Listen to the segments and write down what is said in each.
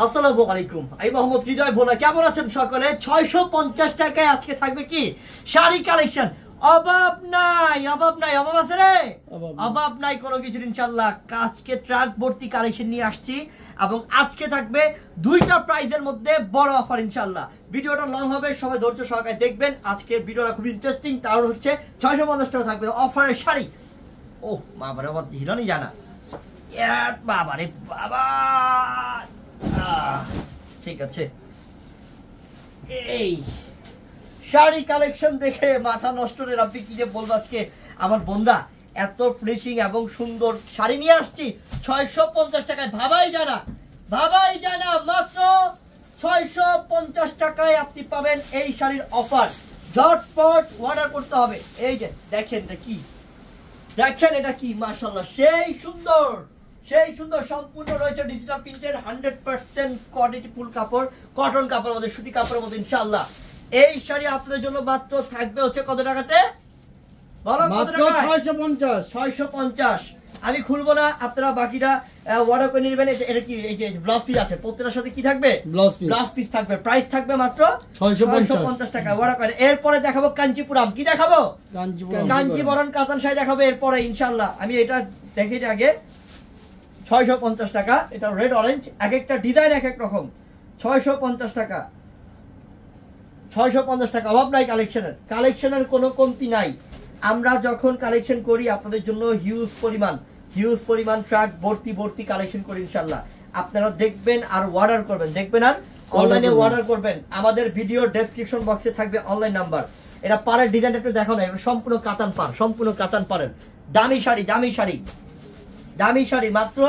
আসসালামু আলাইকুম। আমি মোহাম্মদ হৃদয় ভোলা। কেমন আছেন সকলে? 650 টাকায় আজকে থাকবে কি শাড়ি কালেকশন। অভাব নাই, অভাব নাই, অভাব আছে রে? অভাব নাই কোনো কিছু ইনশাআল্লাহ। আজকে ট্রাক ভর্তি কালেকশন নিয়ে আসছি এবং আজকে থাকবে দুইটা প্রাইজের মধ্যে বড় অফার ইনশাআল্লাহ। ভিডিওটা লং হবে, সবাই ধৈর্য সহকারে দেখবেন। আজকের ভিডিওটা খুব ইন্টারেস্টিং, কারণ হচ্ছে 650 টাকা থাকবে অফারের শাড়ি। ও বাবারে, আমার হিরোনি জানা বাবারে বাবা। ঠিক আছে, এই শাড়ি কালেকশন দেখে মাথা নষ্ট রে। আপনি কি যে বলবো, আজকে আমার বন্ধা এত ফিনিশিং এবং সুন্দর শাড়ি নিয়ে আসছি 650 টাকায়। ভাবাই জানা, ভাবাই জানা, মাত্র 650 টাকায় আপনি পাবেন এই শাড়ির অফার। ঝটপট অর্ডার করতে হবে। এই যে দেখেন এটা কি, দেখেন এটা কি, মাশাআল্লাহ সেই সুন্দর, সেই সুন্দর। সম্পূর্ণ রয়েছে ডিজিটাল প্রিন্টের 100% কোয়ালিটি ফুল কাপড়, কটন কাপড়ের মধ্যে, সুতি কাপড়ের মধ্যে ইনশাআল্লাহ। এই শাড়ি আপনাদের জন্য মাত্র থাকবে হচ্ছে কত টাকাতে বলো? মাত্র 650। 650 আমি খুলবো না, আপনারা বাকিটা অর্ডার করে নেবেন। এটা কি, এই যে ব্লাউজ পিস আছে, প্রত্যেকটার সাথে কি থাকবে? ব্লাউজ পিস থাকবে। প্রাইস থাকবে মাত্র 650 টাকা। অর্ডার করে এরপরে দেখাবো কাঞ্চিপুরম। কি দেখাবো? কাঞ্চিবরণ কাতান শাড়ি দেখাবো এরপরে ইনশাআল্লাহ। আমি এটা দেখি আগে 650 টাকা। এটা রেড অরেঞ্জ, এক একটা ডিজাইন এক এক রকম। 650 টাকা, 650 টাকা। অভাব নাই কালেকশনের, কালেকশনের কোনো কমতি নাই। আমরা যখন কালেকশন করি আপনাদের জন্য হিউজ পরিমাণ ট্রাক ভর্তি ভর্তি কালেকশন করি ইনশাআল্লাহ। আপনারা দেখবেন আর অর্ডার করবেন, দেখবেন আর অনলাইনে অর্ডার করবেন। আমাদের ভিডিও ডেসক্রিপশন বক্সে থাকবে অনলাইন নাম্বার। এটা পাড়ের ডিজাইনটা একটু দেখো না, এটা সম্পূর্ণ কাতান পাড়, সম্পূর্ণ কাতান পাড়ের দামি শাড়ি, দামি শাড়ি, দামি শাড়ি। মাত্র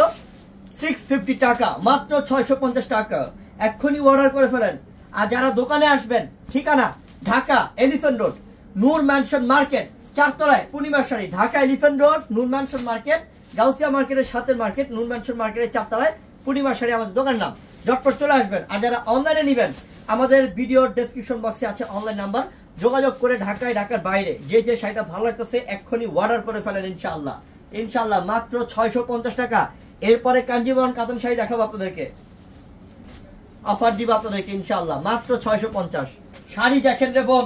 650 টাকা, মাত্র 650 টাকা। এক্ষুনি অর্ডার করে ফেলেন। আর যারা দোকানে আসবেন, ঠিকানা ঢাকা এলিফ্যান্ট রোড, নূর ম্যানশন মার্কেট, 4 তলায় পূর্ণিমার শাড়ি। ঢাকা এলিফ্যান্ট রোড, নূর ম্যানশন মার্কেট, গাউসিয়া মার্কেটের সাথে মার্কেট, নূর ম্যানশন মার্কেটের 4 তলায় পূর্ণিমার শাড়ি আমাদের দোকান নাম। ঝটপট চলে আসবেন। আর যারা অনলাইনে নেবেন, আমাদের ভিডিওর ডেসক্রিপশন বক্সে আছে অনলাইন নাম্বার, যোগাযোগ করে ঢাকায়, ঢাকার বাইরে যে যে শাড়িটা ভালো লাগতেছে এক্ষুনি অর্ডার করে ফেলেন ইনশাআল্লাহ। ইনশাআল্লাহ মাত্র 650 টাকা। এরপরে কাঞ্জিবরণ কাতান শাড়ি দেখাবো আপনাদেরকে, অফার দিব আপনাদেরকে ইনশাআল্লাহ মাত্র 650। শাড়ি দেখেন রে বোন,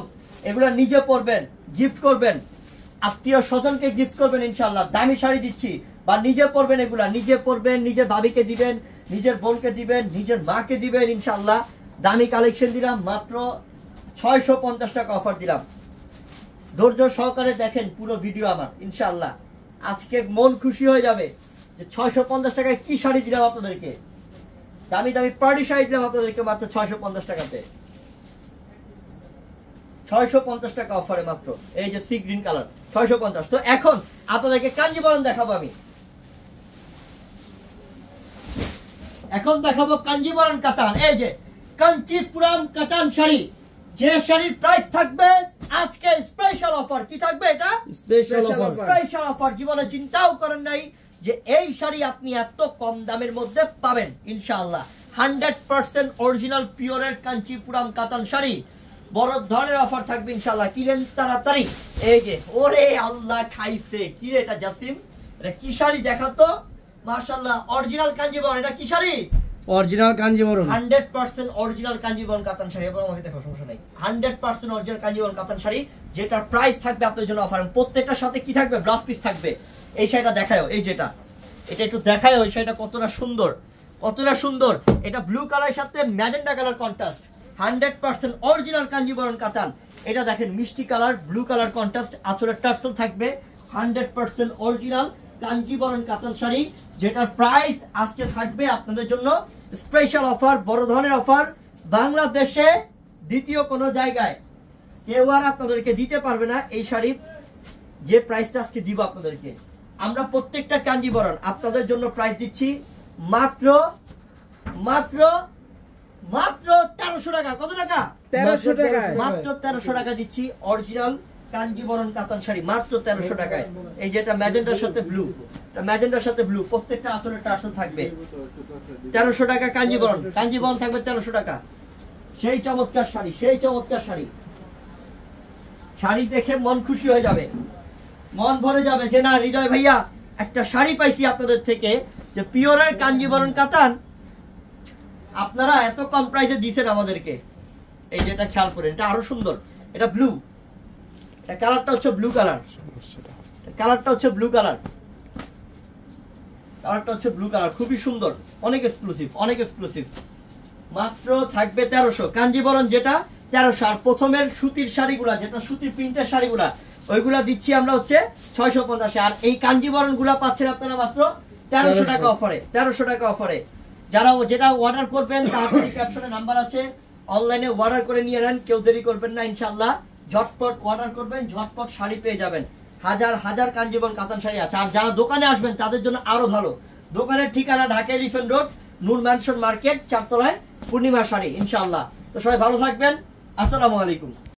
এগুলো নিজে পরবেন, গিফট করবেন, আত্মীয় স্বজনকে গিফট করবেন ইনশাআল্লাহ। দামি শাড়ি দিচ্ছি, বা নিজে পরবেন, এগুলা নিজে পরবেন, নিজের ভাবিকে দিবেন, নিজের বোনকে দিবেন, নিজের মাকে দিবেন ইনশাআল্লাহ। দামি কালেকশন দিলাম, মাত্র 650 টাকা অফার দিলাম। ধৈর্য সহকারে দেখেন পুরো ভিডিও আমার ইনশাআল্লাহ। আজকে মন খুশি হয়ে যাবে যে 650 টাকায় কি শাড়ি দিলাম আপনাদেরকে। দামি দামি পার্টি শাড়ি দিলাম আপনাদেরকে মাত্র 650 টাকাতে। 650 টাকা অফারে মাত্র। এই যে সি গ্রিন কালার 650। তো এখন আপনাদেরকে কাঞ্জিবরণ দেখাবো আমি। এখন দেখাবো কাঞ্জিবরণ কাতান। এই যে কাঞ্চিপুরম কাতান শাড়ি, যে শাড়ির প্রাইস থাকবে আজকে স্পেশাল অফার। কি থাকবে? এটা স্পেশাল অফার। জীবনে চিন্তাও করেন নাই যে এই শাড়ি আপনি এত কম দামের মধ্যে পাবেন ইনশাআল্লাহ। 100% অরিজিনাল পিওরের কাঞ্চিপুরম কাতান শাড়ি, বড় ধরনের অফার থাকবে ইনশাআল্লাহ। কিনেন তাড়াতাড়ি। এই যে ওরে আল্লাহ খাইছে কি রে, এটা জাসিম, এটা কি শাড়ি দেখাতো? মাশাআল্লাহ অরিজিনাল কাঞ্জিবরণ। এটা কি শাড়ি? অরিজিনাল কাঞ্জিবরণ, 100% অরিজিনাল কাঞ্জিবরণ কাতান শাড়ি। এবং আমাকে দেখো, সমস্যা নাই, 100% অরিজিনাল কাঞ্জিবরণ কাতান শাড়ি, যেটার প্রাইস থাকবে আপনাদের জন্য অফার। প্রত্যেকটার সাথে কি থাকবে? ব্লাউজ পিস থাকবে। এই শাড়িটা দেখায়ও, এই যেটা, এটা একটু দেখায়ও, এই শাড়িটা কতটা সুন্দর, কতটা সুন্দর। এটা ব্লু কালারের সাথে magenta colour contrast, 100% original Kanjivaram কাতান। এটা দেখেন মিষ্টি কালার, ব্লু কালার কন্ট্রাস্ট, আঁচলের টার্সেল থাকবে। 100% অরিজিনাল কাঞ্জিবরণ কাতান শাড়ি, যেটার প্রাইস আজকে থাকবে আপনাদের জন্য স্পেশাল অফার, বড় ধরনের অফার। বাংলাদেশে দ্বিতীয় কোনো জায়গায় কেউ আর আপনাদেরকে দিতে পারবে না এই শাড়ি যে প্রাইসটা আজকে দিব আপনাদেরকে। আমরা প্রত্যেকটা কাঞ্জিবরণ আপনাদের জন্য প্রাইস দিচ্ছি মাত্র মাত্র মাত্র 1300 টাকা। কত টাকা? 1300 টাকা। মাত্র 1300 টাকা দিচ্ছি অরিজিনাল কাঞ্জিবরণ কাতান শাড়ি মাত্র 1300 টাকায়। এই যেটা ম্যাজেন্টার সাথে ব্লু, এটা ম্যাজেন্টার সাথে ব্লু, প্রত্যেকটা আঁচলের টার্সেল থাকবে। 1300 টাকা কাঞ্জিবরণ, কাঞ্জিবরণ থাকবে 1300 টাকা। সেই চমৎকার শাড়ি, সেই চমৎকার শাড়ি। শাড়ি দেখে মন খুশি হয়ে যাবে, মন ভরে যাবে যে না হৃদয় ভাইয়া একটা শাড়ি পাইছি আপনাদের থেকে, যে পিওরের কাঞ্জিবরণ কাতান আপনারা এত কম প্রাইসে দিয়েছেন আমাদেরকে, এই যেটা খেয়াল করেন, এটা আরো সুন্দর, এটা ব্লু, এটা কালারটা হচ্ছে ব্লু কালার, কালারটা হচ্ছে ব্লু কালার, কালারটা হচ্ছে ব্লু কালার, খুবই সুন্দর, অনেক এক্সক্লুসিভ, অনেক এক্সক্লুসিভ। মাত্র থাকবে 1300 কাঞ্জিবরণ, যেটা 1300। আর প্রথমের সুতির শাড়িগুলা, যেটা সুতির প্রিন্টের শাড়িগুলা, ওইগুলা দিচ্ছি আমরা হচ্ছে 650। আর এই কাঞ্জিবরণ গুলা পাচ্ছেন আপনারা মাত্র 1300 টাকা অফারে, 1300 টাকা অফারে। যারা যেটা অর্ডার করবেন তাড়াতাড়ি ক্যাপশনে নাম্বার আছে, অনলাইনে অর্ডার করে নিয়ে নেন, কেউ দেরি করবেন না ইনশাআল্লাহ। ঝটপট অর্ডার করবেন, ঝটপট শাড়ি পেয়ে যাবেন। হাজার হাজার কাঞ্জিবরণ কাতান শাড়ি আছে। আর যারা দোকানে আসবেন তাদের জন্য আরো ভালো, দোকানের ঠিকানা ঢাকা এলিফ্যান্ট রোড, নূর ম্যানশন মার্কেট, 4 তলায়, পূর্ণিমা শাড়ি ইনশাআল্লাহ। তো সবাই ভালো থাকবেন, আসসালামু আলাইকুম।